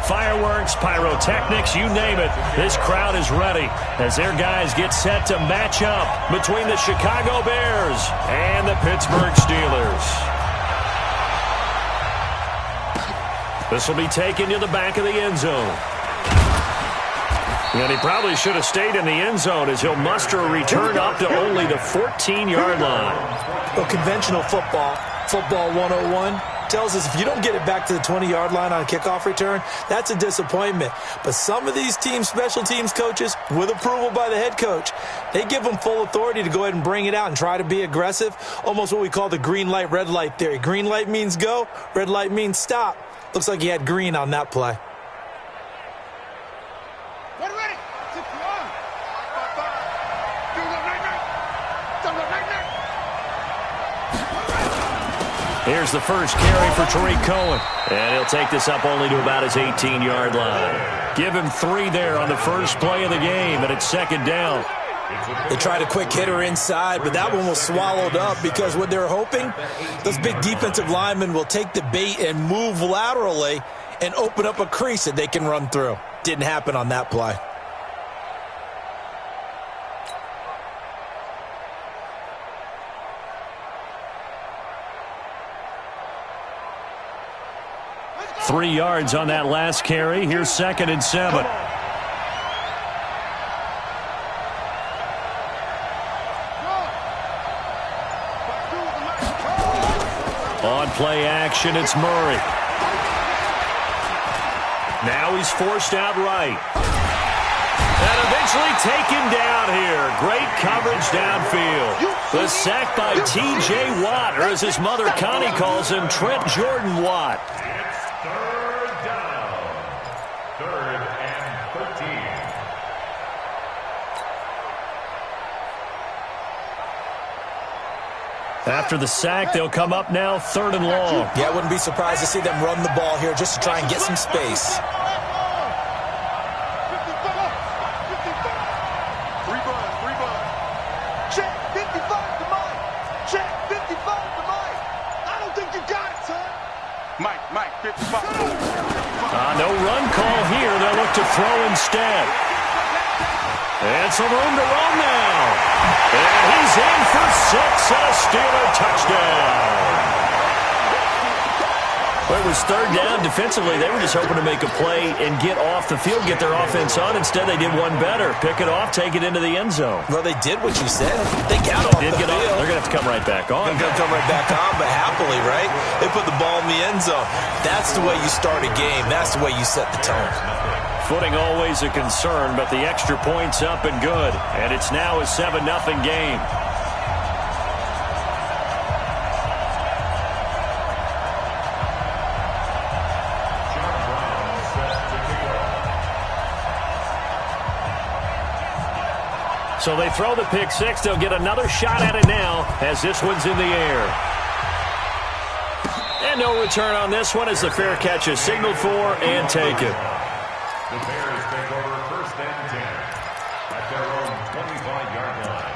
Fireworks, pyrotechnics, you name it. This crowd is ready as their guys get set to match up between the Chicago Bears and the Pittsburgh Steelers. This will be taken to the back of the end zone. And he probably should have stayed in the end zone as he'll muster a return up to only the 14-yard line. Well, conventional football 101, tells us if you don't get it back to the 20-yard line on a kickoff return, that's a disappointment. But some of these team special teams coaches, with approval by the head coach, they give them full authority to go ahead and bring it out and try to be aggressive, almost what we call the green light, red light theory. Green light means go, red light means stop. Looks like he had green on that play. Here's the first carry for Tariq Cohen. And he'll take this up only to about his 18-yard line. Give him 3 there on the first play of the game, and it's second down. They tried a quick hitter inside, but that one was swallowed up because what they're hoping, those big defensive linemen will take the bait and move laterally and open up a crease that they can run through. Didn't happen on that play. Three yards on that last carry. Here's 2nd and 7. On play action, it's Murray. Now he's forced out right. And eventually taken down here. Great coverage downfield. The sack by T.J. Watt, or as his mother Connie calls him, Trent Jordan Watt. After the sack, they'll come up now 3rd and long. Yeah, I wouldn't be surprised to see them run the ball here just to try and get some space. Check 55 to Mike. Check 55 to Mike. I don't think you got it, son. Mike, 55. No run call here. They'll look to throw instead. And some room to run now. And he's in for 6 and a Steeler touchdown. Well, it was 3rd down. Defensively, they were just hoping to make a play and get off the field, get their offense on. Instead, they did one better. Pick it off, take it into the end zone. Well, they did what you said. They got off the field. They're going to have to come right back on. They're going to come right back on, but happily, right? They put the ball in the end zone. That's the way you start a game. That's the way you set the tone. Footing always a concern, but the extra point's up and good. And it's now a 7-0 game. So they throw the pick six. They'll get another shot at it now as this one's in the air. And no return on this one as the fair catch is signaled for and taken. The Bears take over 1st and 10 at their own 25-yard line.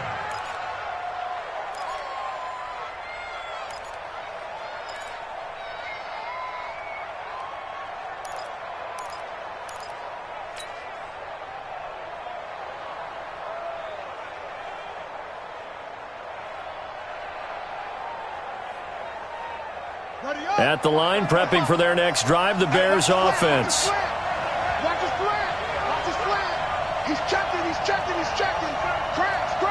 At the line, prepping for their next drive, the Bears offense. Watch his slant. Watch his slant. He's checking. Crash.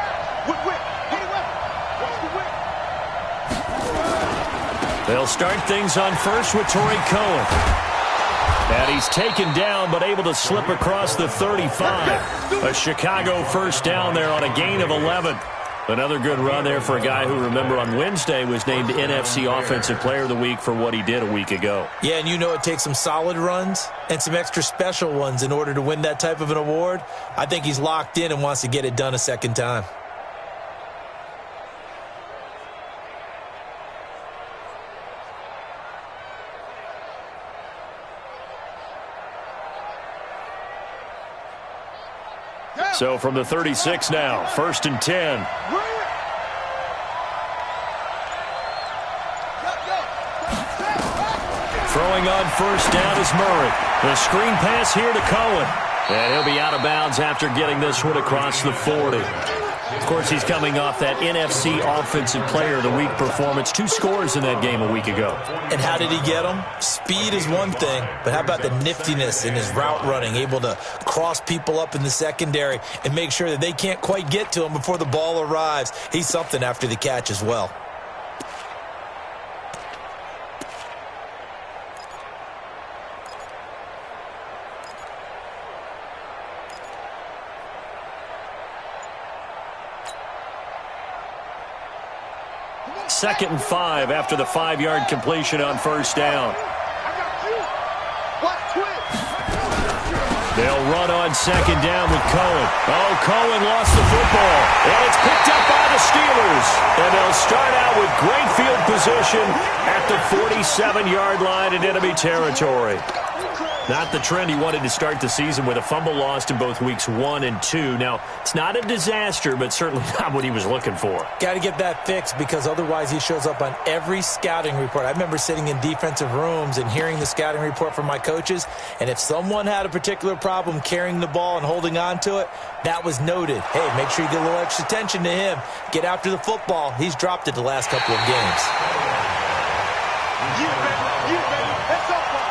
Whip. Hit him up. Watch the whip. They'll start things on first with Tariq Cohen. And he's taken down, but able to slip across the 35. A Chicago first down there on a gain of 11. Another good run there for a guy who, remember, on Wednesday was named NFC Offensive Player of the Week for what he did a week ago. Yeah, and you know it takes some solid runs and some extra special ones in order to win that type of an award. I think he's locked in and wants to get it done a second time. So from the 36 now, 1st and 10. Throwing on first down is Murray. The screen pass here to Cohen. And he'll be out of bounds after getting this one across the 40. Of course, he's coming off that NFC Offensive Player of the Week performance. 2 scores in that game a week ago. And how did he get them? Speed is one thing, but how about the niftiness in his route running, able to cross people up in the secondary and make sure that they can't quite get to him before the ball arrives. He's something after the catch as well. Second and 5 after the 5-yard completion on first down. They'll run on second down with Cohen. Oh, Cohen lost the football. And it's picked up by the Steelers. And they'll start out with great field position at the 47-yard line in enemy territory. Not the trend he wanted to start the season with a fumble lost in both weeks 1 and 2. Now, it's not a disaster, but certainly not what he was looking for. Got to get that fixed because otherwise he shows up on every scouting report. I remember sitting in defensive rooms and hearing the scouting report from my coaches, and if someone had a particular problem carrying the ball and holding on to it, that was noted. Hey, make sure you get a little extra attention to him. Get after the football. He's dropped it the last couple of games. You baby. That's our ball.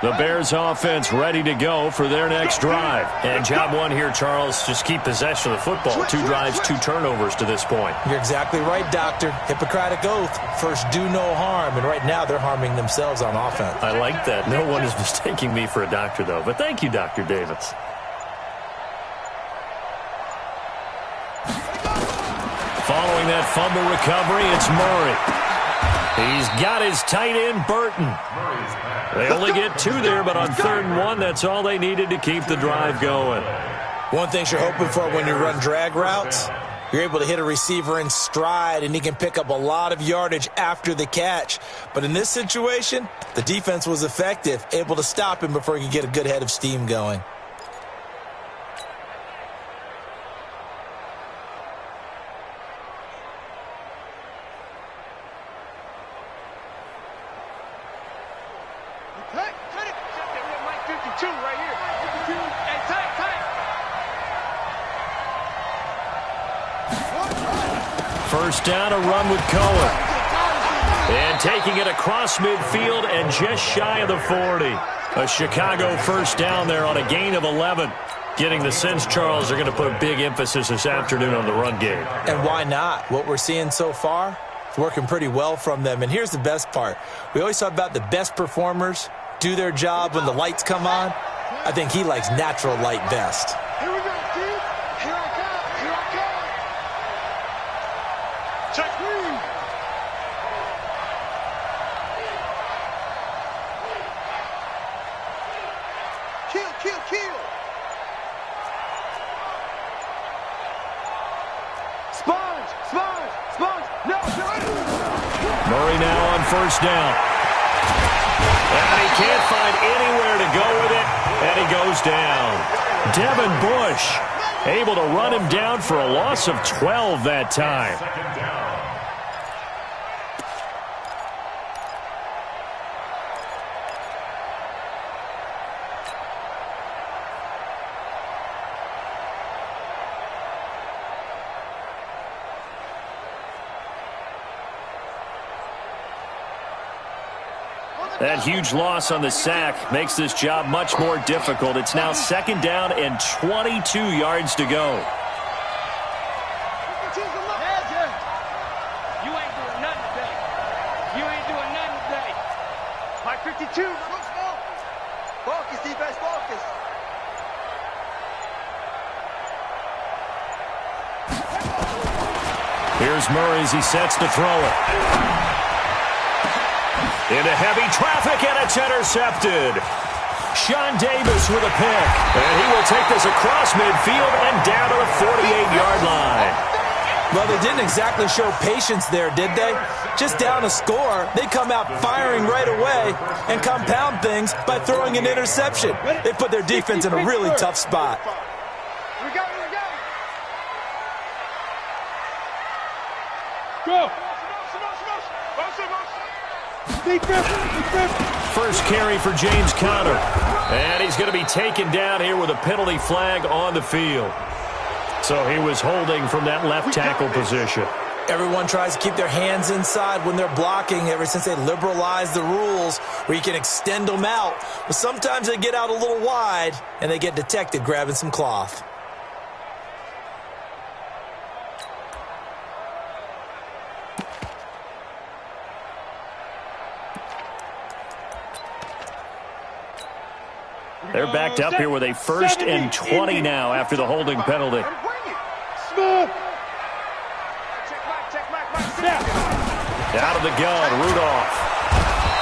The Bears offense ready to go for their next drive. And job one here, Charles, just keep possession of the football. 2 drives, 2 turnovers to this point. You're exactly right, Doctor. Hippocratic oath. First, do no harm. And right now, they're harming themselves on offense. I like that. No one is mistaking me for a doctor, though. But thank you, Dr. Davis. Following that fumble recovery, it's Murray. He's got his tight end, Burton. They only get 2 there, but on 3rd and 1, that's all they needed to keep the drive going. One thing you're hoping for when you run drag routes, you're able to hit a receiver in stride, and he can pick up a lot of yardage after the catch. But in this situation, the defense was effective, able to stop him before he could get a good head of steam going. First down, a run with Cohen. And taking it across midfield and just shy of the 40. A Chicago first down there on a gain of 11. Getting the sense, Charles, they're going to put a big emphasis this afternoon on the run game. And why not? What we're seeing so far, it's working pretty well from them. And here's the best part. We always talk about the best performers do their job when the lights come on. I think he likes natural light best. Here we go, Steve. Here I come. Here I come. Check. Kill. Sponge. No. Murray now on first down. And he can't find anywhere to go with it, and he goes down. Devin Bush able to run him down for a loss of 12 that time. That huge loss on the sack makes this job much more difficult. It's now 2nd down and 22 yards to go. You ain't doing nothing today. Mike 52. Focus, defense, focus. Here's Murray as he sets to throw it. Into heavy traffic, and it's intercepted. Sean Davis with a pick. And he will take this across midfield and down to the 48-yard line. Well, they didn't exactly show patience there, did they? Just down a score, they come out firing right away and compound things by throwing an interception. They put their defense in a really tough spot. Go. First carry for James Conner. And he's going to be taken down here with a penalty flag on the field. So he was holding from that left tackle position. Everyone tries to keep their hands inside when they're blocking ever since they liberalized the rules where you can extend them out. But sometimes they get out a little wide and they get detected grabbing some cloth. They're backed up here with a 1st and 20 now after the holding penalty. Out of the gun, Rudolph.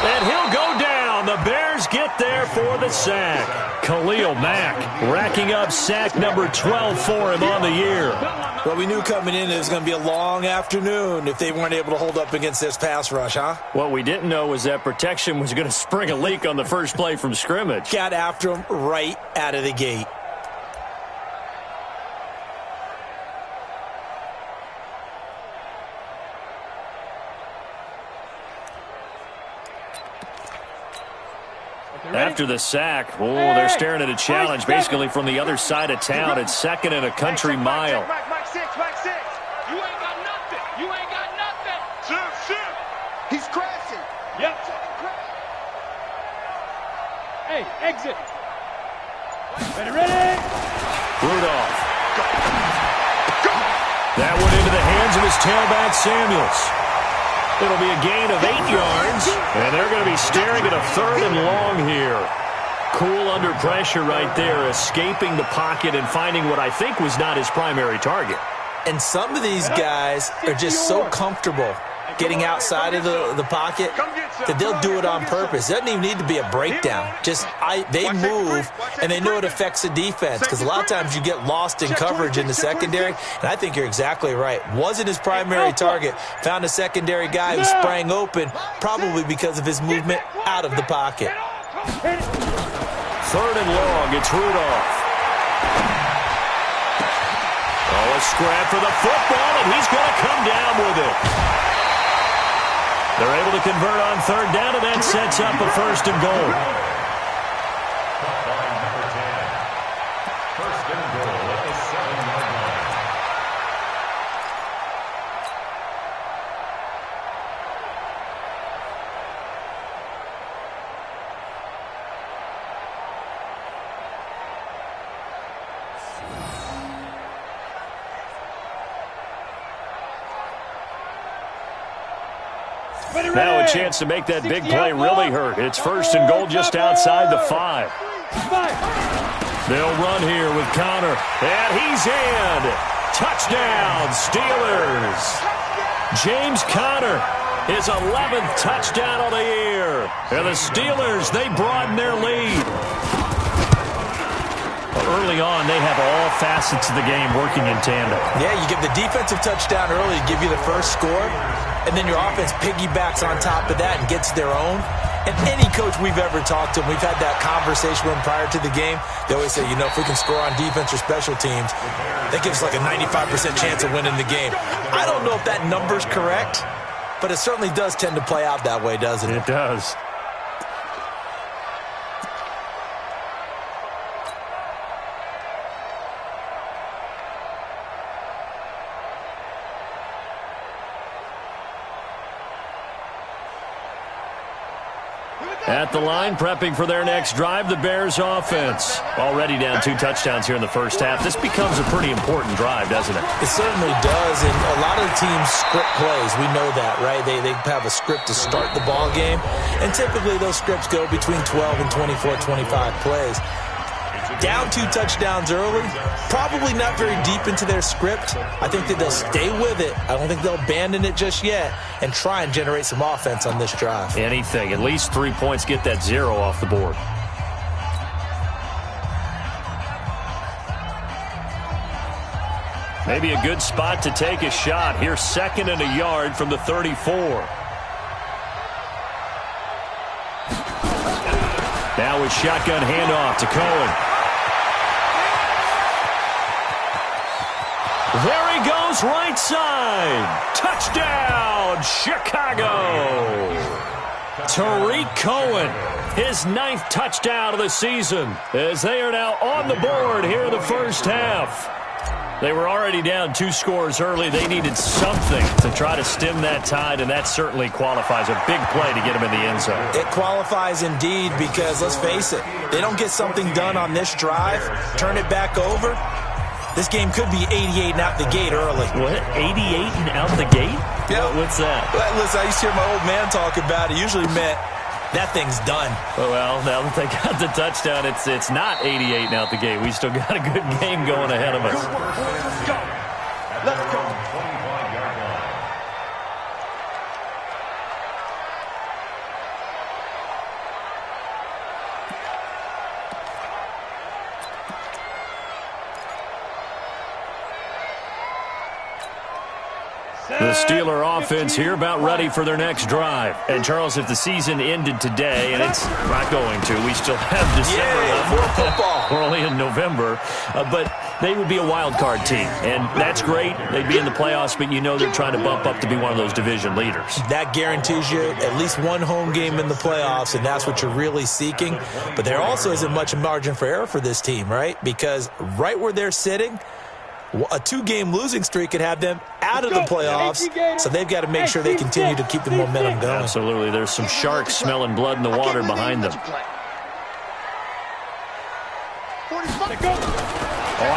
And he'll go down. The Bears get there for the sack. Khalil Mack racking up sack number 12 for him on the year. Well, we knew coming in it was going to be a long afternoon if they weren't able to hold up against this pass rush, huh? What we didn't know was that protection was going to spring a leak on the first play from scrimmage. Got after him right out of the gate. After the sack, they're staring at a challenge basically from the other side of town. It's 2nd and a country mile. Mike 6. You ain't got nothing. You ain't got nothing. Shoot. He's crashing. Yep. Hey, exit. Ready. Rudolph. Go. That went into the hands of his tailback, Samuels. It'll be a gain of 8 yards, and they're going to be staring at a 3rd and long here. Cool under pressure right there, escaping the pocket and finding what I think was not his primary target. And some of these guys are just so comfortable getting outside of the pocket that they'll do it on purpose. It doesn't even need to be a breakdown. They move, and they know it affects the defense because a lot of times you get lost in coverage in the secondary, and I think you're exactly right. Wasn't his primary target. Found a secondary guy who sprang open, probably because of his movement out of the pocket. 3rd and long, it's Rudolph. Oh, a scrap for the football, and he's going to come down with it. They're able to convert on 3rd down, and that sets up a 1st and goal. First and goal at the 7-yard line. Now a chance to make that big play really hurt. It's 1st and goal just outside the 5. They'll run here with Conner, and he's in. Touchdown, Steelers. James Conner, his 11th touchdown of the year. And the Steelers, they broaden their lead. Early on, they have all facets of the game working in tandem. Yeah, you give the defensive touchdown early to give you the first score, and then your offense piggybacks on top of that and gets their own. And any coach we've ever talked to, and we've had that conversation with them prior to the game, they always say, if we can score on defense or special teams, that gives us like a 95% chance of winning the game. I don't know if that number's correct, but it certainly does tend to play out that way, doesn't it? It does. At the line, prepping for their next drive, the Bears offense. Already down 2 touchdowns here in the first half. This becomes a pretty important drive, doesn't it? It certainly does, and a lot of the teams script plays. We know that, right? They have a script to start the ball game, and typically those scripts go between 12 and 24, 25 plays. Down 2 touchdowns early, probably not very deep into their script. I think that they'll stay with it. I don't think they'll abandon it just yet and try and generate some offense on this drive. Anything. At least 3 points, get that 0 off the board. Maybe a good spot to take a shot. Here's 2nd and a yard from the 34. Now with shotgun handoff to Cohen. There he goes, right side. Touchdown, Chicago. Tariq Cohen, his 9th touchdown of the season, as they are now on the board here in the first half. They were already down 2 scores early. They needed something to try to stem that tide, and that certainly qualifies. A big play to get them in the end zone. It qualifies indeed because, let's face it, they don't get something done on this drive, turn it back over, this game could be 88 and out the gate early. What? 88 and out the gate? Yeah. What's that? Listen, I used to hear my old man talk about it. Usually meant that thing's done. Well, now that they got the touchdown, it's not 88 and out the gate. We still got a good game going ahead of us. Good work, boys. Let's go. Let's go. 25-yard line. The Steeler offense here about ready for their next drive. And, Charles, if the season ended today, and it's not going to, we still have December left. More football. We're only in November. But they would be a wild card team. And that's great. They'd be in the playoffs, but you know they're trying to bump up to be one of those division leaders. That guarantees you at least one home game in the playoffs, and that's what you're really seeking. But there also isn't much margin for error for this team, right? Because right where they're sitting, a 2-game losing streak could have them out of the playoffs, so they've got to make sure they continue to keep the momentum going. Absolutely. There's some sharks smelling blood in the water behind them. On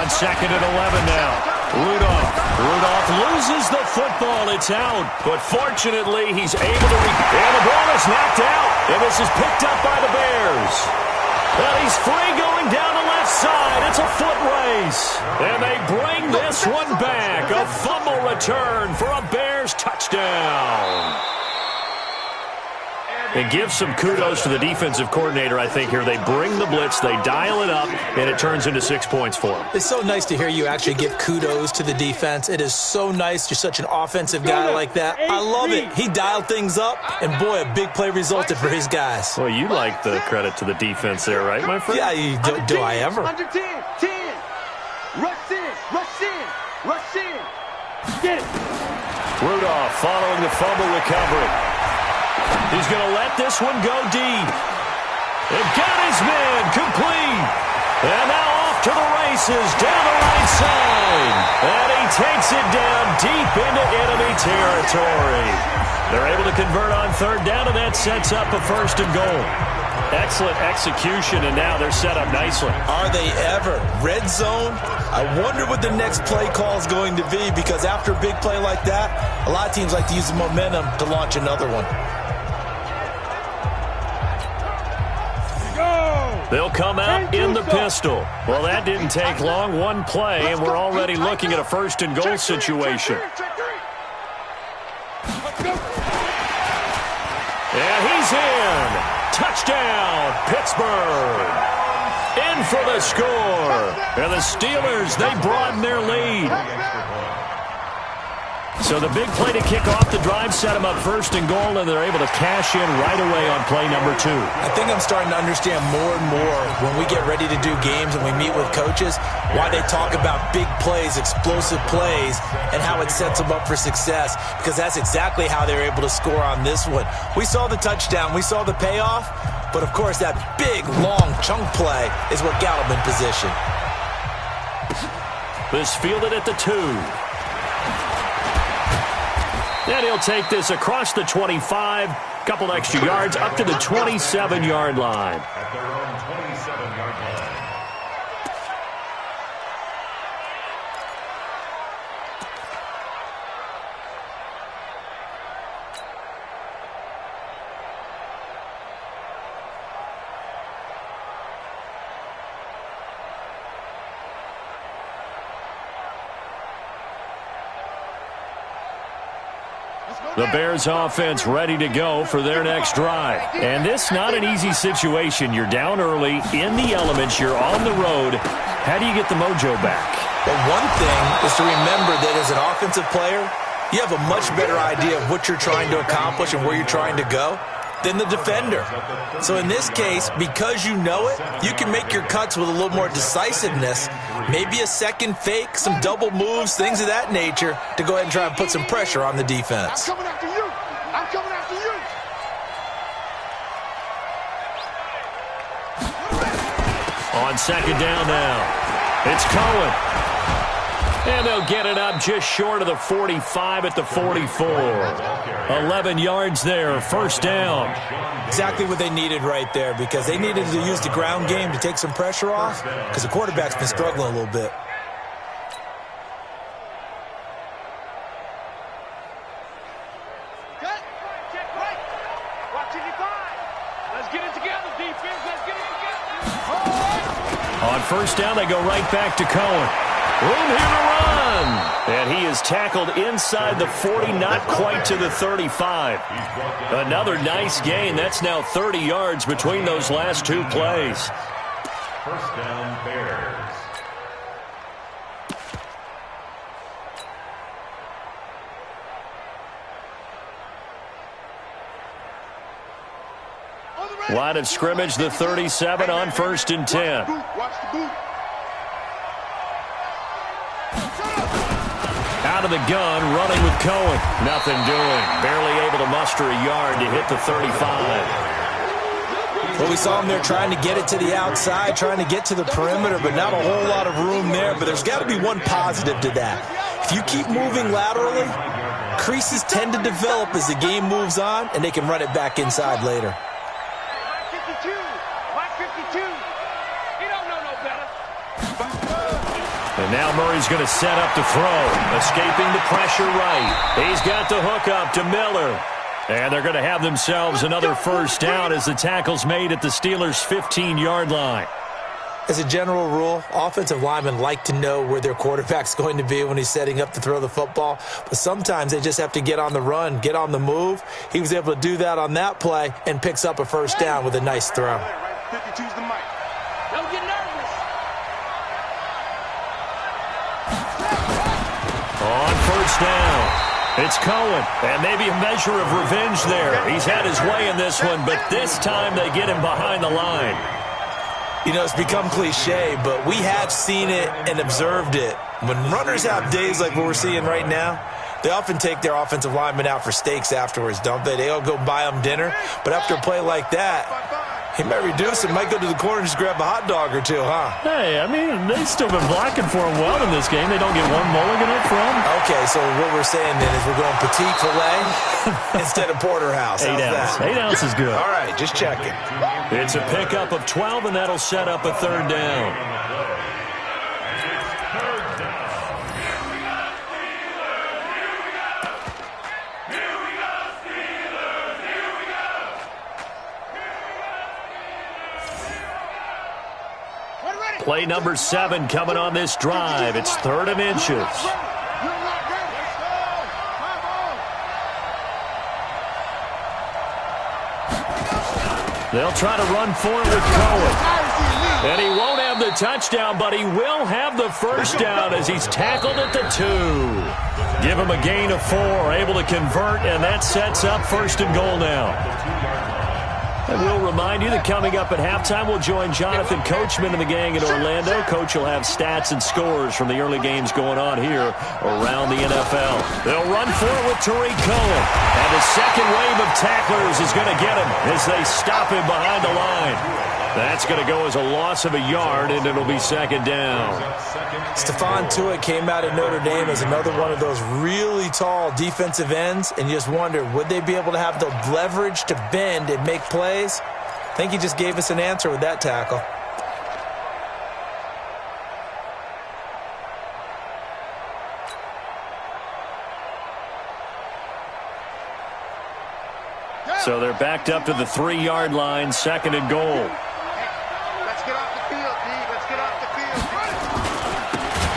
2nd and 11 now. Rudolph loses the football. It's out. But fortunately, he's able to and the ball is knocked out. And this is picked up by the Bears. Well, he's free going down the left side. It's a foot race. And they bring this one back. A fumble return for a Bears touchdown. And give some kudos to the defensive coordinator, I think, here. They bring the blitz, they dial it up, and it turns into 6 points for them. It's so nice to hear you actually give kudos to the defense. It is so nice. You're such an offensive guy like that. I love it. He dialed things up, and, boy, a big play resulted for his guys. Well, you like the credit to the defense there, right, my friend? Yeah, do I ever? Under 10. Rush in. Get it. Rudolph following the fumble recovery. He's going to let this one go deep. It got his man complete. And now off to the races down the right side. And he takes it down deep into enemy territory. They're able to convert on 3rd down, and that sets up a 1st and goal. Excellent execution, and now they're set up nicely. Are they ever? Red zone? I wonder what the next play call is going to be, because after a big play like that, a lot of teams like to use the momentum to launch another one. They'll come out in the pistol. Well, that didn't take long. One play, and we're already looking at a 1st and goal situation. And he's in. Touchdown, Pittsburgh. In for the score. And the Steelers, they broaden their lead. So the big play to kick off the drive set them up 1st and goal, and they're able to cash in right away on play number 2. I think I'm starting to understand more and more when we get ready to do games and we meet with coaches why they talk about big plays, explosive plays, and how it sets them up for success, because that's exactly how they're able to score on this one. We saw the touchdown. We saw the payoff. But, of course, that big, long chunk play is what got them in position. This fielded at the 2. And he'll take this across the 25, couple extra yards, up to the 27-yard line. At their own 27-yard line. The Bears offense ready to go for their next drive. And this not an easy situation. You're down early, in the elements, you're on the road. How do you get the mojo back? But one thing is to remember that as an offensive player, you have a much better idea of what you're trying to accomplish and where you're trying to go than the defender. So in this case, because you know it, you can make your cuts with a little more decisiveness, maybe a second fake, some double moves, things of that nature, to go ahead and try and put some pressure on the defense. I'm coming after you. I'm coming after you. On second down now, it's Cohen. And they'll get it up just short of the 45 at the 44. 11 yards there, first down. Exactly what they needed right there, because they needed to use the ground game to take some pressure off, because the quarterback's been struggling a little bit. On first down, they go right back to Cohen. Room here to run. And he is tackled inside the 40, not quite to the 35. Another nice gain. That's now 30 yards between those last two plays. First down, Bears. Line of scrimmage, the 37 on first and 10. Watch the boot. Out of the gun, running with Cohen. Nothing doing. Barely able to muster a yard to hit the 35. Well, we saw him there trying to get it to the outside, trying to get to the perimeter, but not a whole lot of room there. But there's got to be one positive to that. If you keep moving laterally, creases tend to develop as the game moves on, and they can run it back inside later. And now Murray's going to set up to throw. Escaping the pressure right. He's got the hook up to Miller. And they're going to have themselves another first down as the tackle's made at the Steelers' 15-yard line. As a general rule, offensive linemen like to know where their quarterback's going to be when he's setting up to throw the football. But sometimes they just have to get on the run, get on the move. He was able to do that on that play and picks up a first down with a nice throw. 52's the mic. Don't get nervous. On first down, it's Cohen. And maybe a measure of revenge there. He's had his way in this one, but this time they get him behind the line. You know, it's become cliche, but we have seen it and observed it. When runners have days like what we're seeing right now, they often take their offensive linemen out for steaks afterwards, don't they? They all go buy them dinner. But after a play like that, he might reduce it, might go to the corner and just grab a hot dog or two, huh? Hey, I mean, they've still been blocking for him well in this game. They don't get one mulligan up front. Okay, so what we're saying then is we're going petite filet instead of porterhouse. 8 ounce. 8 ounce is good. All right, just checking. It's a pickup of 12, and that'll set up a third down. Play number 7 coming on this drive. It's 3rd and inches. They'll try to run for it with Cohen. And he won't have the touchdown, but he will have the first down as he's tackled at the 2. Give him a gain of 4, able to convert, and that sets up 1st and goal now. And we'll remind you that coming up at halftime, we'll join Jonathan Coachman and the gang in Orlando. Coach will have stats and scores from the early games going on here around the NFL. They'll run for it with Tariq Cohen. And the second wave of tacklers is going to get him as they stop him behind the line. That's going to go as a loss of a yard, and it'll be 2nd down. Stephon Tuitt came out of Notre Dame as another one of those really tall defensive ends, and you just wonder, would they be able to have the leverage to bend and make plays? I think he just gave us an answer with that tackle. So they're backed up to the 3-yard line, 2nd and goal.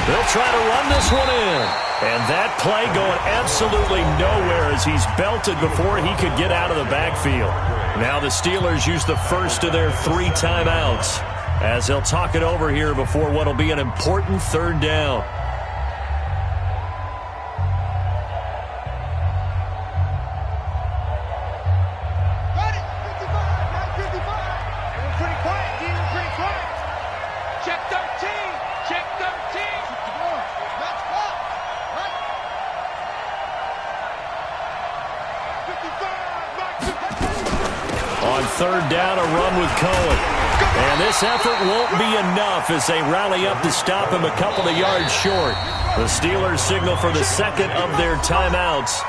They'll try to run this one in. And that play going absolutely nowhere as he's belted before he could get out of the backfield. Now the Steelers use the first of their 3 timeouts as they'll talk it over here before what will be an important 3rd down. On third down, a run with Cohen. And this effort won't be enough as they rally up to stop him a couple of yards short. The Steelers signal for the second of their timeouts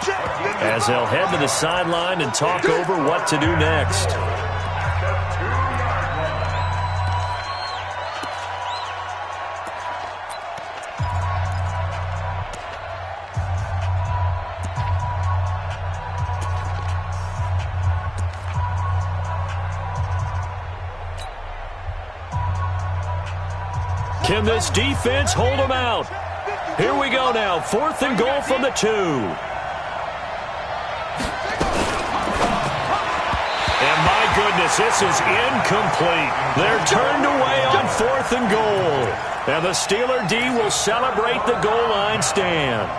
as they'll head to the sideline and talk over what to do next. Can this defense hold them out? Here we go now. 4th and goal from the 2. And my goodness, this is incomplete. They're turned away on 4th and goal. And the Steeler D will celebrate the goal line stand.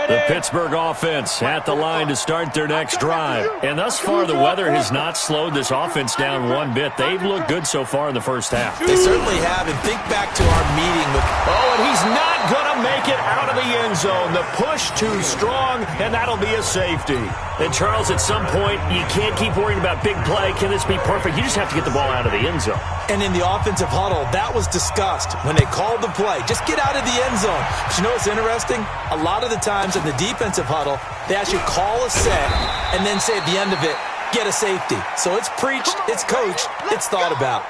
The Pittsburgh offense at the line to start their next drive. And thus far, the weather has not slowed this offense down one bit. They've looked good so far in the first half. They certainly have. And think back to our meeting with... Oh, and he's not going to make it out of the end zone. The push too strong, and that'll be a safety. And, Charles, at some point, you can't keep worrying about big play. Can this be perfect? You just have to get the ball out of the end zone. And in the offensive huddle, that was discussed when they called the play. Just get out of the end zone. But you know what's interesting? A lot of the times in the defensive huddle, they actually call a set and then say at the end of it, get a safety. So it's preached, it's coached, it's thought about.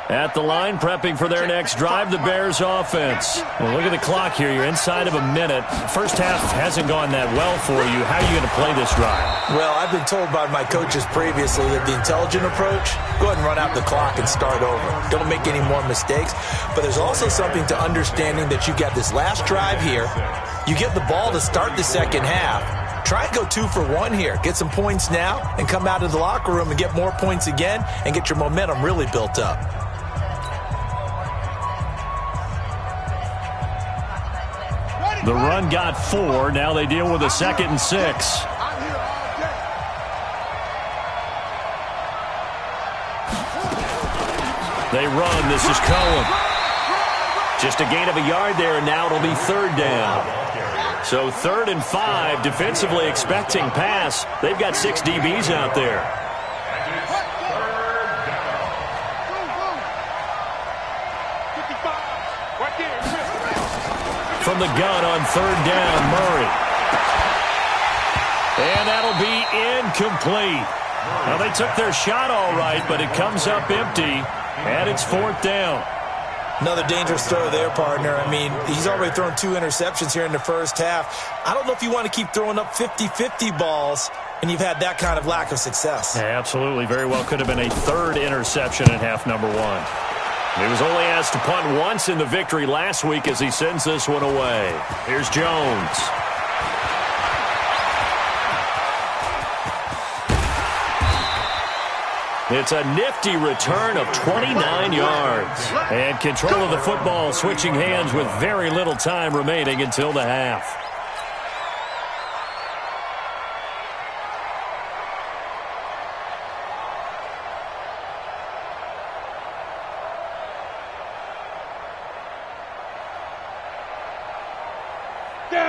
At the line, prepping for their next drive, the Bears offense. Well, look at the clock here. You're inside of a minute. First half hasn't gone that well for you. How are you going to play this drive? Well, I've been told by my coaches previously that the intelligent approach, go ahead and run out the clock and start over. Don't make any more mistakes. But there's also something to understanding that you've got this last drive here. You get the ball to start the second half. Try and go 2 for 1 here. Get some points now and come out of the locker room and get more points again and get your momentum really built up. The run got 4. Now they deal with a 2nd and 6. They run. This is Cohen. Just a gain of a yard there, and now it'll be 3rd down. So 3rd and 5, defensively expecting pass. They've got 6 DBs out there. From the gun on 3rd down, Murray. And that'll be incomplete. Now, they took their shot all right, but it comes up empty, and it's 4th down. Another dangerous throw there, partner. I mean, he's already thrown 2 interceptions here in the first half. I don't know if you want to keep throwing up 50-50 balls, and you've had that kind of lack of success. Yeah, absolutely. Very well could have been a 3rd interception in half number 1. He was only asked to punt once in the victory last week as he sends this one away. Here's Jones. It's a nifty return of 29 yards. And control of the football switching hands with very little time remaining until the half.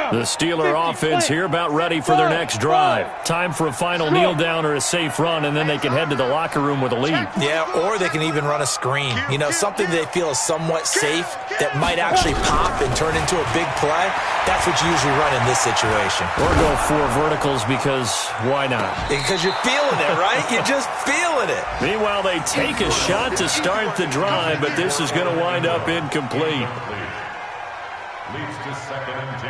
The Steeler offense here about ready for their next drive. Time for a final kneel down or a safe run, and then they can head to the locker room with a lead. Yeah, or they can even run a screen. You know, something they feel is somewhat safe that might actually pop and turn into a big play. That's what you usually run in this situation. Or go 4 verticals because why not? Because you're feeling it, right? You're just feeling it. Meanwhile, they take a shot to start the drive, but this is going to wind up incomplete. Leads to 2nd and 10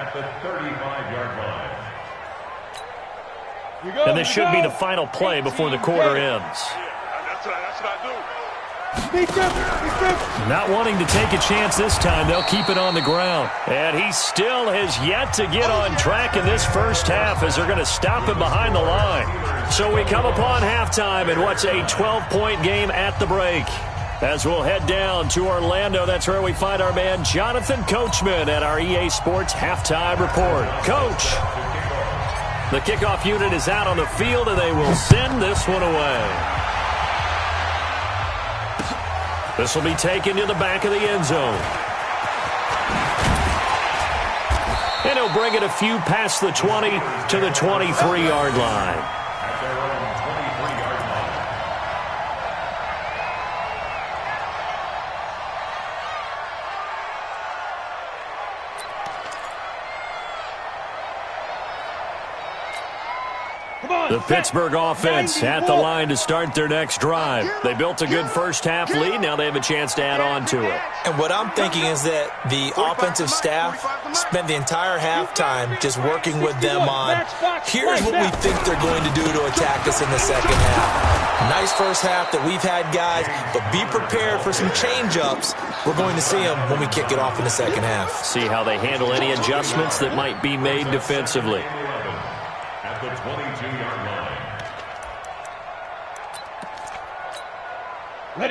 at the 35-yard line. And this should be the final play before the quarter ends. That's what I do. Not wanting to take a chance this time, they'll keep it on the ground. And he still has yet to get on track in this first half as they're going to stop him behind the line. So we come upon halftime in what's a 12-point game at the break. As we'll head down to Orlando, that's where we find our man Jonathan Coachman at our EA Sports Halftime Report. Coach. The kickoff unit is out on the field, and they will send this one away. This will be taken to the back of the end zone. And he'll bring it a few past the 20 to the 23-yard line. The Pittsburgh offense at the line to start their next drive. They built a good first-half lead. Now they have a chance to add on to it. And what I'm thinking is that the offensive staff spent the entire halftime just working with them on, here's what we think they're going to do to attack us in the second half. Nice first half that we've had, guys, but be prepared for some change-ups. We're going to see them when we kick it off in the second half. See how they handle any adjustments that might be made defensively. At the 22-yard line.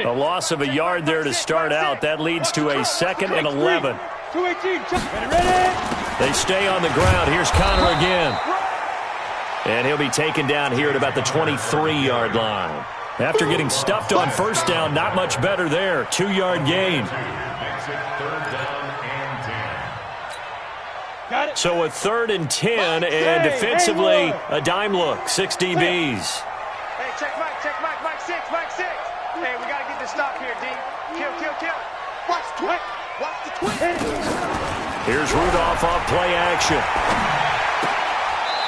A loss of a yard there to start out. That leads to a 2nd and 11. They stay on the ground. Here's Connor again. And he'll be taken down here at about the 23-yard line. After getting stuffed on first down, not much better there. 2-yard gain. So a 3rd and 10, and defensively, a dime look. 6 DBs. Hey, check Mike, Mike 6. Hey, we got to get this stop here, D. Kill. Watch the twin. Here's Rudolph off play action.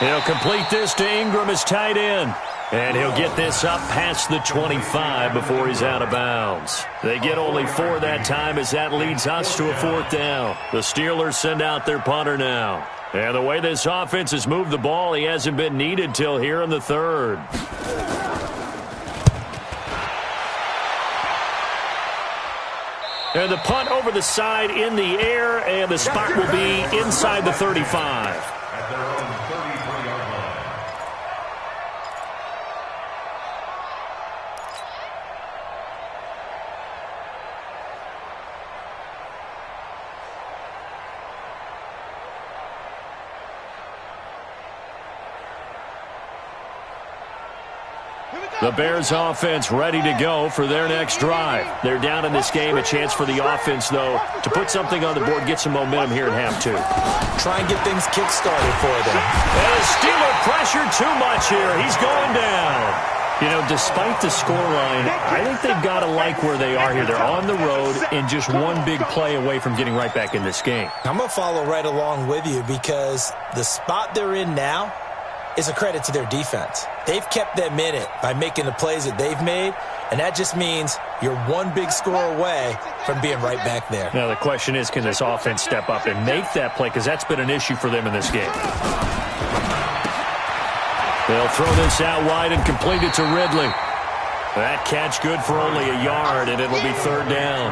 He'll complete this to Ingram as tight end. And he'll get this up past the 25 before he's out of bounds. They get only 4 that time as that leads us to a 4th down. The Steelers send out their punter now. And the way this offense has moved the ball, he hasn't been needed till here in the 3rd. And the punt over the side in the air, and the spot will be inside the 35. At their own 33-yard line. The Bears offense ready to go for their next drive. They're down in this game. A chance for the offense, though, to put something on the board, get some momentum here in half 2. Try and get things kick-started for them. And the Steeler pressure too much here. He's going down. You know, despite the scoreline, I think they've got to like where they are here. They're on the road and just one big play away from getting right back in this game. I'm going to follow right along with you because the spot they're in now is a credit to their defense. They've kept them in it by making the plays that they've made, and that just means you're one big score away from being right back there. Now the question is, can this offense step up and make that play? Because that's been an issue for them in this game. They'll throw this out wide and complete it to Ridley. That catch good for only a yard, and it'll be 3rd down.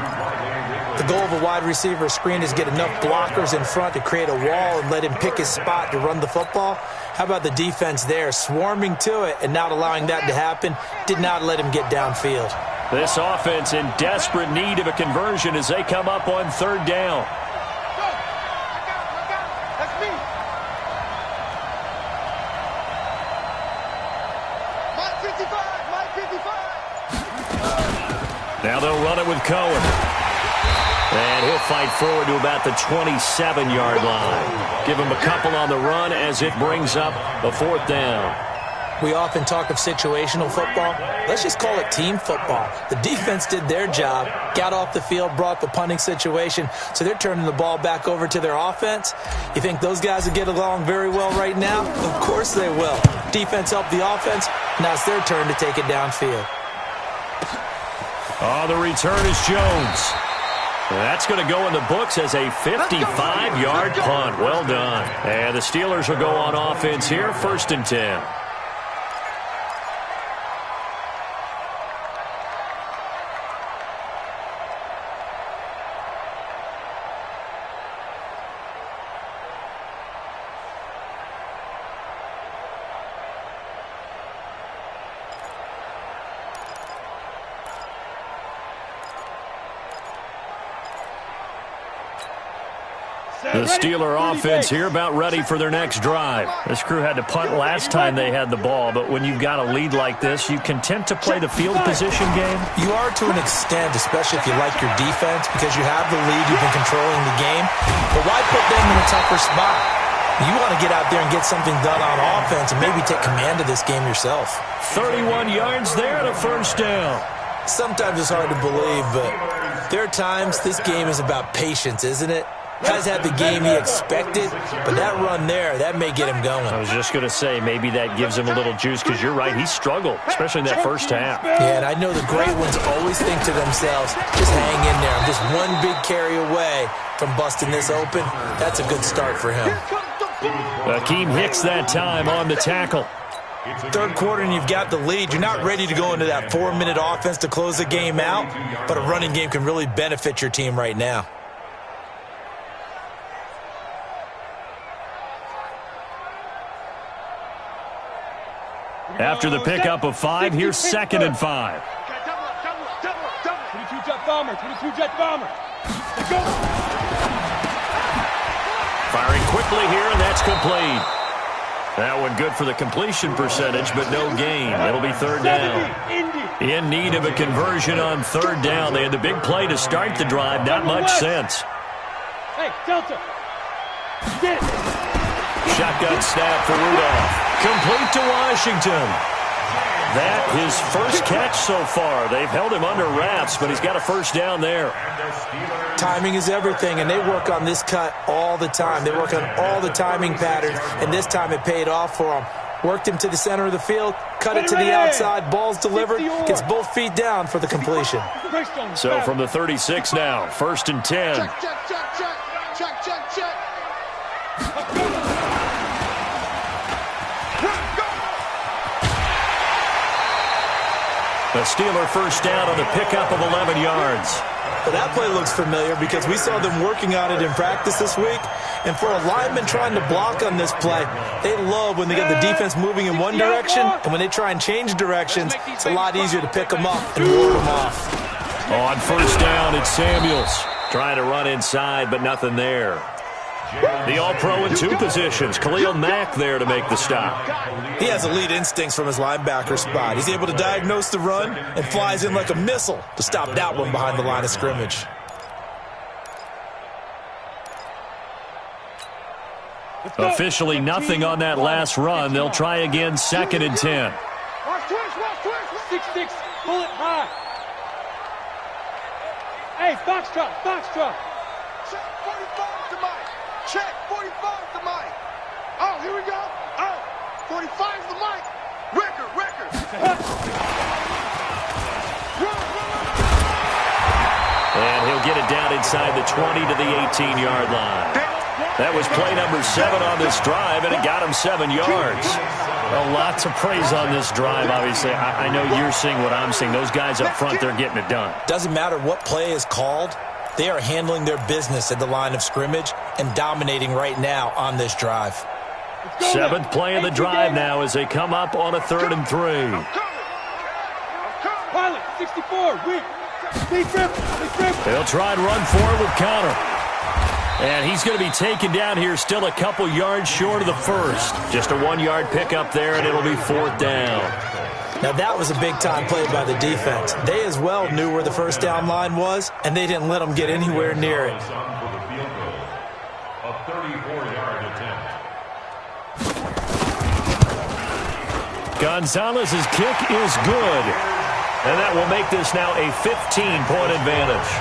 The goal of a wide receiver screen is get enough blockers in front to create a wall and let him pick his spot to run the football. How about the defense there, swarming to it and not allowing that to happen? Did not let him get downfield. This offense in desperate need of a conversion as they come up on 3rd down. That's me. Mike 55. Now they'll run it with Cohen. And he'll fight forward to about the 27-yard line. Give him a couple on the run as it brings up a 4th down. We often talk of situational football. Let's just call it team football. The defense did their job, got off the field, brought the punting situation, so they're turning the ball back over to their offense. You think those guys will get along very well right now? Of course they will. Defense helped the offense. Now it's their turn to take it downfield. Oh, the return is Jones. That's going to go in the books as a 55-yard punt. Well done. And the Steelers will go on offense here, 1st and 10. The Steeler offense here about ready for their next drive. This crew had to punt last time they had the ball, but when you've got a lead like this, you content to play the field position game? You are to an extent, especially if you like your defense, because you have the lead, you've been controlling the game. But why put them in a tougher spot? You want to get out there and get something done on offense and maybe take command of this game yourself. 31 yards there and a first down. Sometimes it's hard to believe, but there are times this game is about patience, isn't it? Guys had the game he expected, but that run there, that may get him going. I was just going to say, maybe that gives him a little juice, because you're right, he struggled, especially in that first half. Yeah, and I know the great ones always think to themselves, just hang in there. I'm just one big carry away from busting this open. That's a good start for him. Akeem Hicks that time on the tackle. Third quarter and you've got the lead. You're not ready to go into that 4-minute offense to close the game out, but a running game can really benefit your team right now. After the pickup of 5, here's 2nd and 5. 22 jet bomber, 22 jet bomber. Let's go. Firing quickly here, and that's complete. That one good for the completion percentage, but no gain. It'll be 3rd down. In need of a conversion on 3rd down. They had the big play to start the drive. Not much sense. Hey, Delta. Get it. Shotgun snap for Rudolph. Complete to Washington. That his first catch so far. They've held him under wraps, but he's got a first down there. Timing is everything, and they work on this cut all the time. They work on all the timing patterns, and this time it paid off for them. Worked him to the center of the field, cut it to the outside, ball's delivered, gets both feet down for the completion. So from the 36 now, 1st and 10. Check, check, check, check. Check, check, check. A Steeler first down on the pickup of 11 yards. But that play looks familiar because we saw them working on it in practice this week. And for a lineman trying to block on this play, they love when they get the defense moving in one direction. And when they try and change directions, it's a lot easier to pick them up and ward them off. On first down, it's Samuels. Trying to run inside, but nothing there. The All-Pro in 2 positions. Khalil Mack there to make the stop. He has elite instincts from his linebacker spot. He's able to diagnose the run and flies in like a missile to stop that one behind the line of scrimmage. Officially nothing on that last run. They'll try again, 2nd and 10. Watch twist, watch twist. 6-6, pull it high. Hey, Foxtrot, Foxtrot. Check 45 to Mike. Check 45 to Mike. Oh, here we go. Oh, 45 to Mike. Record. And he'll get it down inside the 20 to the 18-yard line. That was play number 7 on this drive, and it got him 7 yards. Well, lots of praise on this drive, obviously. I know you're seeing what I'm seeing. Those guys up front, they're getting it done. Doesn't matter what play is called. They are handling their business at the line of scrimmage and dominating right now on this drive. 7th play of the drive now as they come up on a 3rd and 3. Pilot, 64, weak. They'll try and run forward with Connor. And he's going to be taken down here, still a couple yards short of the first. Just a 1-yard pickup there, and it'll be 4th down. Now, that was a big-time play by the defense. They as well knew where the first down line was, and they didn't let them get anywhere near it. A 34-yard attempt. Gonzalez's kick is good. And that will make this now a 15-point advantage.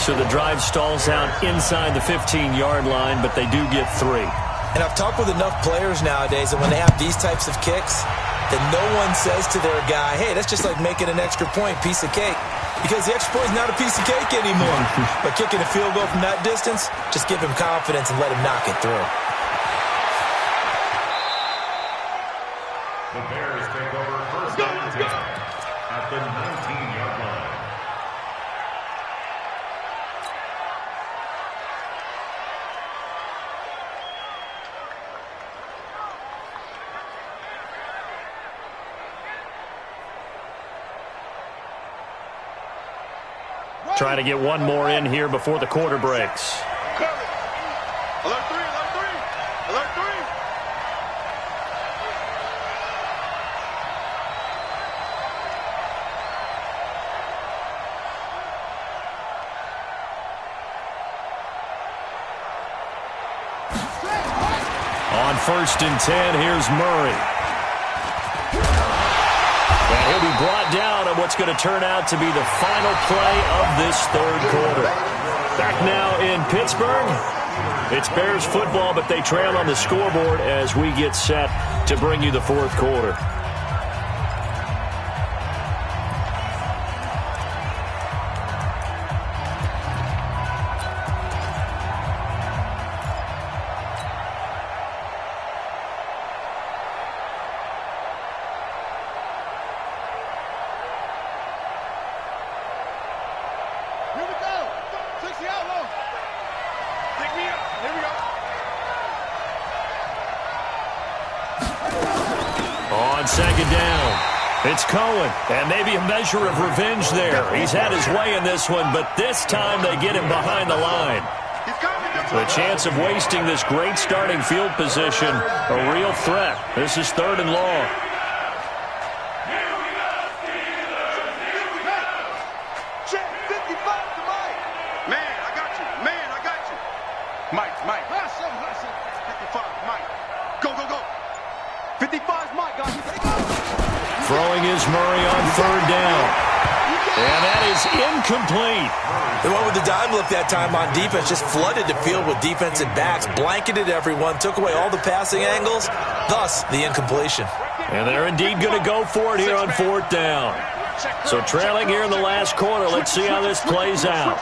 So the drive stalls out inside the 15-yard line, but they do get 3. And I've talked with enough players nowadays that when they have these types of kicks, that no one says to their guy, hey, that's just like making an extra point, piece of cake. Because the extra point is not a piece of cake anymore. But kicking a field goal from that distance, just give him confidence and let him knock it through. The Bears take over 1st and 10 at the 19-yard line. Trying to get one more in here before the quarter breaks. Alert 3, alert 3. Alert 3. On 1st and 10, here's Murray. And he'll be brought down on what's going to turn out to be the final play of this third quarter. Back now in Pittsburgh. It's Bears football, but they trail on the scoreboard as we get set to bring you the fourth quarter. Second down. It's Cohen, and maybe a measure of revenge there. He's had his way in this one, but this time they get him behind the line. The chance of wasting this great starting field position, a real threat. This is 3rd and long. Check 55 to Mike. Man, I got you. Man, I got you. Mike. Hustle. 55, Mike. Go. 55's Mike, guys. Throwing is Murray on 3rd down. And that is incomplete. The one with the dime look that time on defense just flooded the field with defensive backs, blanketed everyone, took away all the passing angles, thus the incompletion. And they're indeed going to go for it here on 4th down. So trailing here in the last quarter, let's see how this plays out.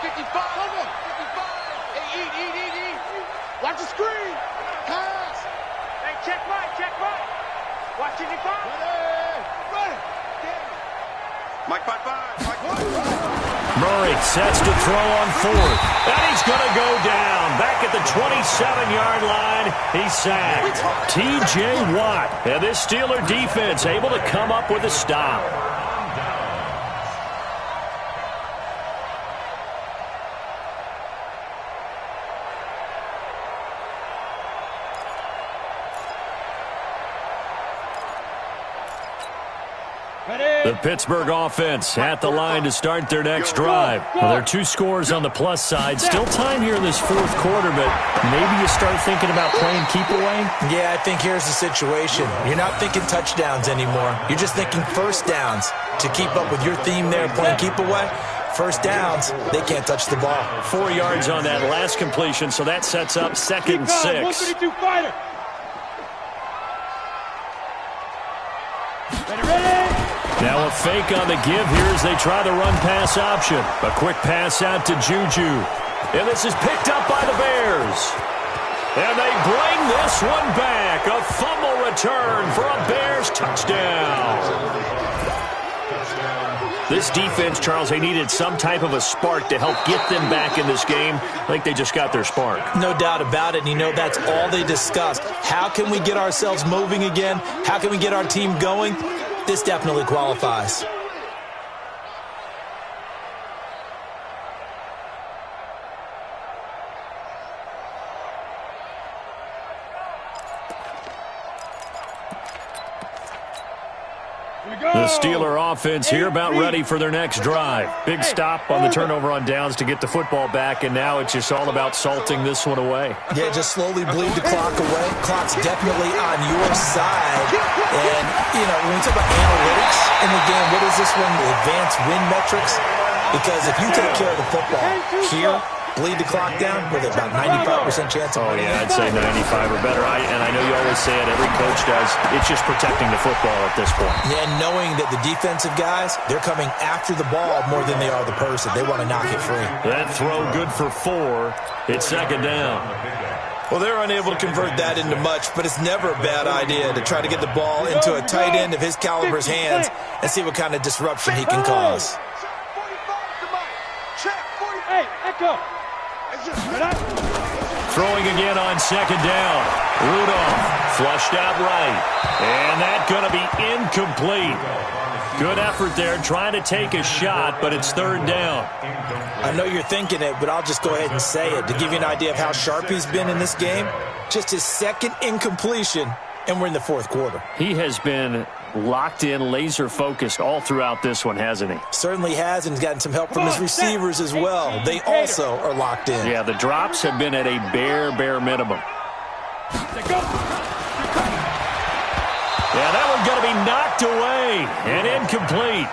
55. Eat. Watch the screen. Pass. Hey, check Mike. Watch 55. Ready. Mike 5-5. Murray sets to throw on 4th. And he's going to go down. Back at the 27-yard line, he's sacked. TJ Watt. And this Steeler defense able to come up with a stop. The Pittsburgh offense at the line to start their next drive. Well, there are 2 scores on the plus side. Still time here in this 4th quarter, but maybe you start thinking about playing keep away? Yeah, I think here's the situation. You're not thinking touchdowns anymore. You're just thinking first downs. To keep up with your theme there, playing keep away, first downs, they can't touch the ball. 4 yards on that last completion, so that sets up 2nd and 6. 132 fighter. Ready. Now a fake on the give here as they try the run-pass option. A quick pass out to Juju. And this is picked up by the Bears. And they bring this one back. A fumble return for a Bears touchdown. This defense, Charles, they needed some type of a spark to help get them back in this game. I think they just got their spark. No doubt about it. And you know, that's all they discussed. How can we get ourselves moving again? How can we get our team going? This definitely qualifies. The Steeler offense here about ready for their next drive. Big stop on the turnover on downs to get the football back, and now it's just all about salting this one away. Yeah, just slowly bleed the clock away. Clock's definitely on your side. And, you know, when we talk about analytics in the game, what is this one? Advanced win metrics? Because if you take care of the football here, bleed the clock down with about 95% chance of winning. Oh, yeah, I'd say 95 or better. And I know you always say it, every coach does. It's just protecting the football at this point. Yeah, and knowing that the defensive guys, they're coming after the ball more than they are the person. They want to knock it free. That throw good for 4. It's 2nd down. Well, they're unable to convert that into much, but it's never a bad idea to try to get the ball into a tight end of his caliber's hands and see what kind of disruption he can cause. Hey, echo. Throwing again on 2nd down. Rudolph flushed out right. And that's going to be incomplete. Good effort there, trying to take a shot, but it's third down. I know you're thinking it, but I'll just go ahead and say it. To give you an idea of how sharp he's been in this game, just his second incompletion, and we're in the fourth quarter. He has been locked in, laser-focused all throughout this one, hasn't he? Certainly has, and he's gotten some help from his receivers as well. They also are locked in. Yeah, the drops have been at a bare minimum. Yeah, that one's going to be knocked away and incomplete.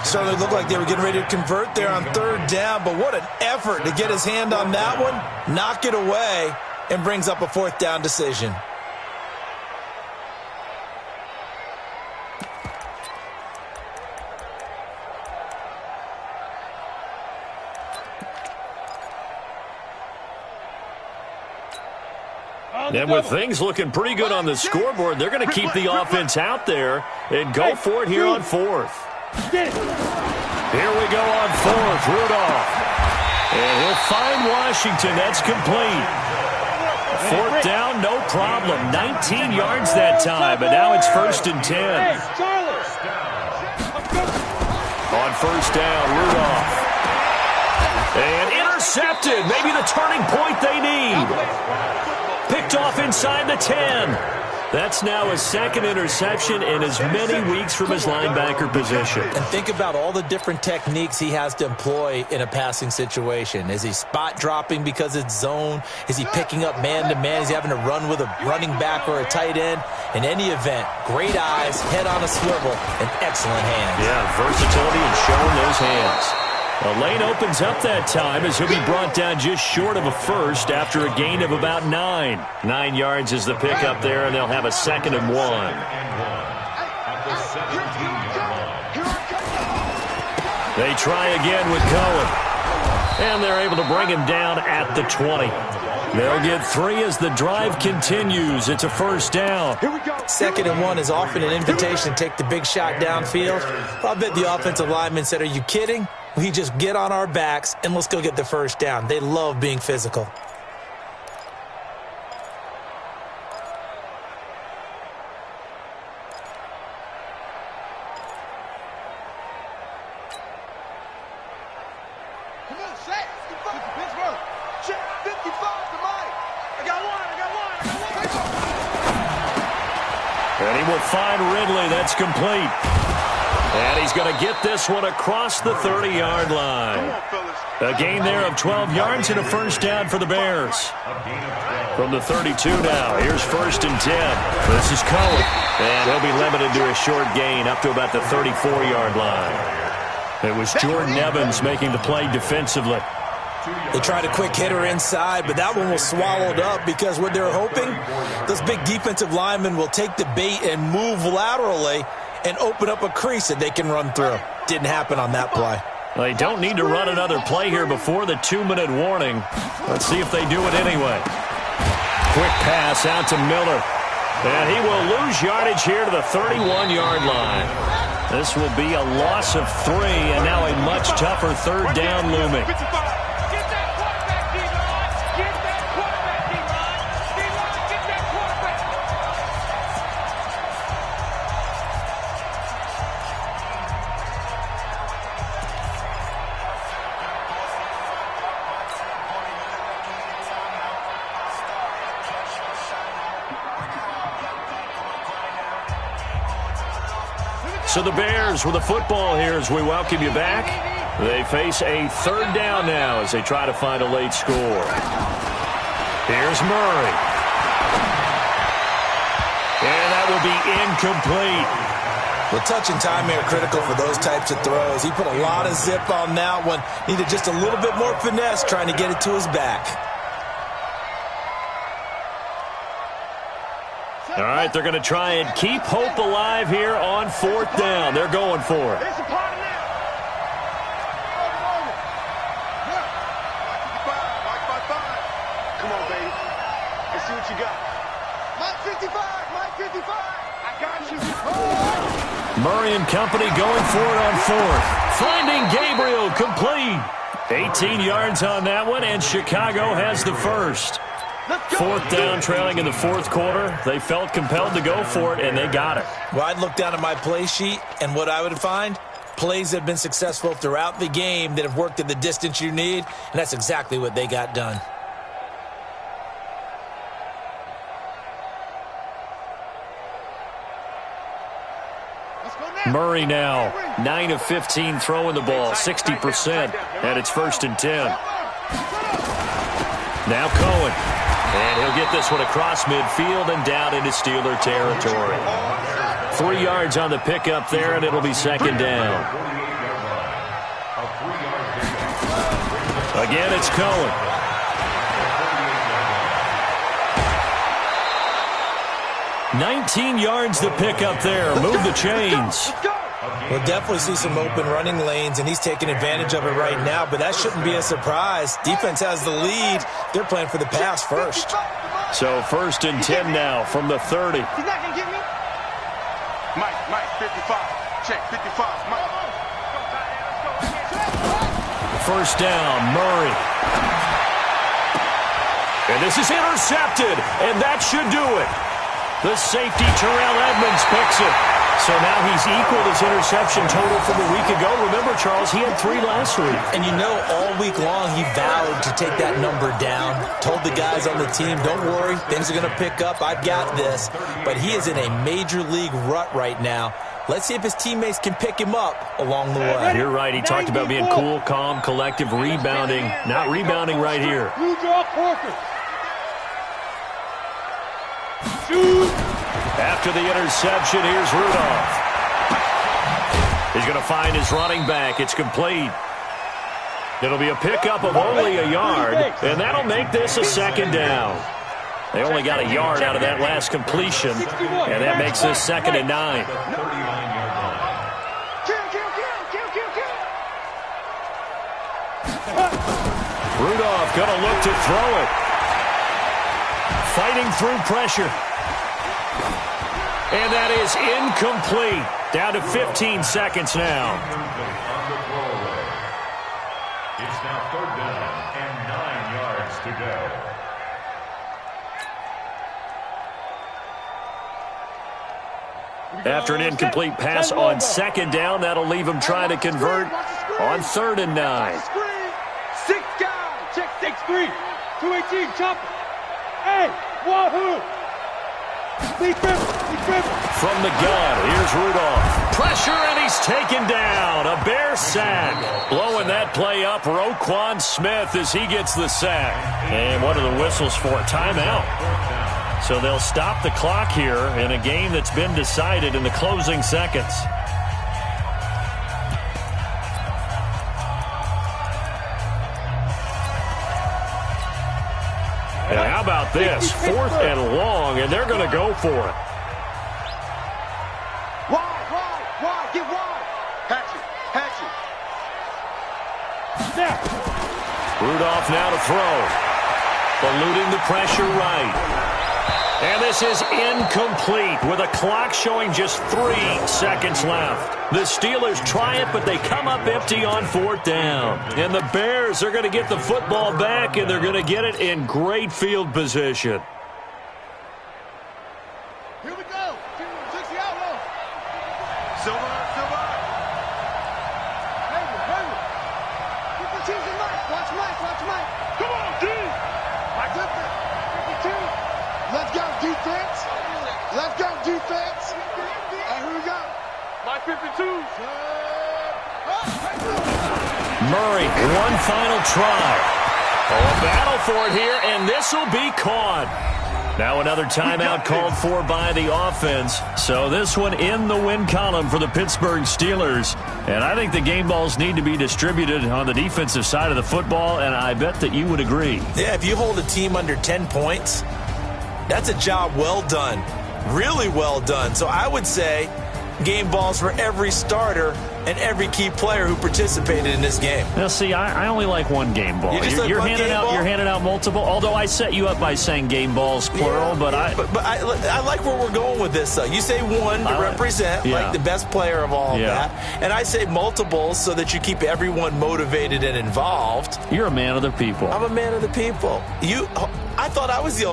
Certainly looked like they were getting ready to convert there on third down, but what an effort to get his hand on that one, knock it away, and brings up a fourth down decision. And with things looking pretty good on the scoreboard, they're going to keep the offense out there and go for it here on fourth. Here we go on fourth, Rudolph. And he'll find Washington. That's complete. Fourth down, no problem. 19 yards that time, and now it's 1st and 10. On first down, Rudolph. And intercepted. Maybe the turning point they need. Picked off inside the 10. That's now his second interception in as many weeks from his linebacker position. And think about all the different techniques he has to employ in a passing situation. Is he spot dropping because it's zone? Is he picking up man-to-man? Is he having to run with a running back or a tight end? In any event, great eyes, head on a swivel, and excellent hands. Yeah, versatility and showing those hands. The lane opens up that time as he'll be brought down just short of a first after a gain of about 9. 9 yards is the pickup there, and they'll have a 2nd and 1. They try again with Cohen. And they're able to bring him down at the 20. They'll get 3 as the drive continues. It's a first down. 2nd and 1 is often an invitation to take the big shot downfield. I bet the offensive lineman said, are you kidding? We just get on our backs and let's go get the first down. They love being physical. Come on, Shaq. Pittsburgh. Check 55 to Mike. I got one. And he will find Ridley. That's complete. And he's going to get this one across the 30-yard line. A gain there of 12 yards and a first down for the Bears. From the 32 now, here's 1st and 10. This is Cohen. And he'll be limited to a short gain up to about the 34-yard line. It was Jordan Evans making the play defensively. They tried a quick hitter inside, but that one was swallowed up because what they're hoping, those big defensive linemen will take the bait and move laterally and open up a crease that they can run through. Didn't happen on that play. They don't need to run another play here before the 2-minute warning. Let's see if they do it anyway. Quick pass out to Miller. And he will lose yardage here to the 31-yard line. This will be a loss of 3, and now a much tougher third down looming. So the Bears with the football here as we welcome you back. They face a third down now as they try to find a late score. Here's Murray. And that will be incomplete. Well, touch and time are critical for those types of throws. He put a lot of zip on that one. Needed just a little bit more finesse trying to get it to his back. All right, they're going to try and keep hope alive here on 4th down. They're going for it. It's a party now. Come on, baby. Let's see what you got. Mike 55. I got you. Murray and company going for it on 4th. Finding Gabriel complete. 18 yards on that one, and Chicago has the first. Fourth down, trailing in the fourth quarter. They felt compelled to go for it, and they got it. Well, I'd look down at my play sheet, and what I would find, plays that have been successful throughout the game that have worked at the distance you need, and that's exactly what they got done. Murray now, 9 of 15 throwing the ball, 60%, and it's 1st and 10. Now Cohen, and he'll get this one across midfield and down into Steeler territory. 3 yards on the pickup there, and it'll be 2nd down. Again, it's Cohen. $19 yards to pick up there. Move the chains. We'll definitely see some open running lanes, and he's taking advantage of it right now, but that shouldn't be a surprise. Defense has the lead. They're playing for the pass first. So 1st and 10 now from the 30. He's not going to get me. Mike, 55. Check, 55. Mike. 1st down, Murray. And this is intercepted, and that should do it. The safety, Terrell Edmonds, picks it. So now he's equaled his interception total from a week ago. Remember, Charles, he had 3 last week. And you know, all week long he vowed to take that number down. Told the guys on the team, don't worry, things are going to pick up. I've got this. But he is in a major league rut right now. Let's see if his teammates can pick him up along the way. You're right. He talked about being cool, calm, collective, rebounding. Not rebounding right here. After the interception, here's Rudolph. He's going to find his running back. It's complete. It'll be a pickup of only a yard, and that'll make this a 2nd down. They only got a yard out of that last completion, and that makes this 2nd and 9. Rudolph going to look to throw it. Fighting through pressure. And that is incomplete. Down to 15 seconds now. It's now 3rd down and 9 yards to go. After an incomplete pass on 2nd down, that'll leave him trying to convert on 3rd and 9. 6 guys. Check 6-3. 218. Chop it. Hey, wahoo. From the gun, here's Rudolph. Pressure, and he's taken down. A Bear sack. Blowing that play up, Roquan Smith as he gets the sack. And what are the whistles for? Timeout. So they'll stop the clock here in a game that's been decided in the closing seconds. And how about this? 4th and long, and they're going to go for it. Wide, get wide. Hatchet. Rudolph now to throw. Eluding the pressure right. And this is incomplete with a clock showing just 3 seconds left. The Steelers try it, but they come up empty on 4th down. And the Bears are going to get the football back, and they're going to get it in great field position. Here we go. 60 outlaw. Silver. Get the cheese and Mike. Watch Mike. Come on, D. Mike up there. 52. Let's go, defense. And here we go. My 52. Murray, one final try. A battle for it here, and this will be caught. Now another timeout called for by the offense. So this one in the win column for the Pittsburgh Steelers. And I think the game balls need to be distributed on the defensive side of the football, and I bet that you would agree. Yeah, if you hold a team under 10 points, that's a job well done. Really well done. So I would say game balls for every starter and every key player who participated in this game. Now, see, I only like one game ball. You're handing out multiple. Although I set you up by saying game balls plural, but I like where we're going with this. Though you say one to represent like the best player of all of that, and I say multiples so that you keep everyone motivated and involved. You're a man of the people. I'm a man of the people. I thought I was the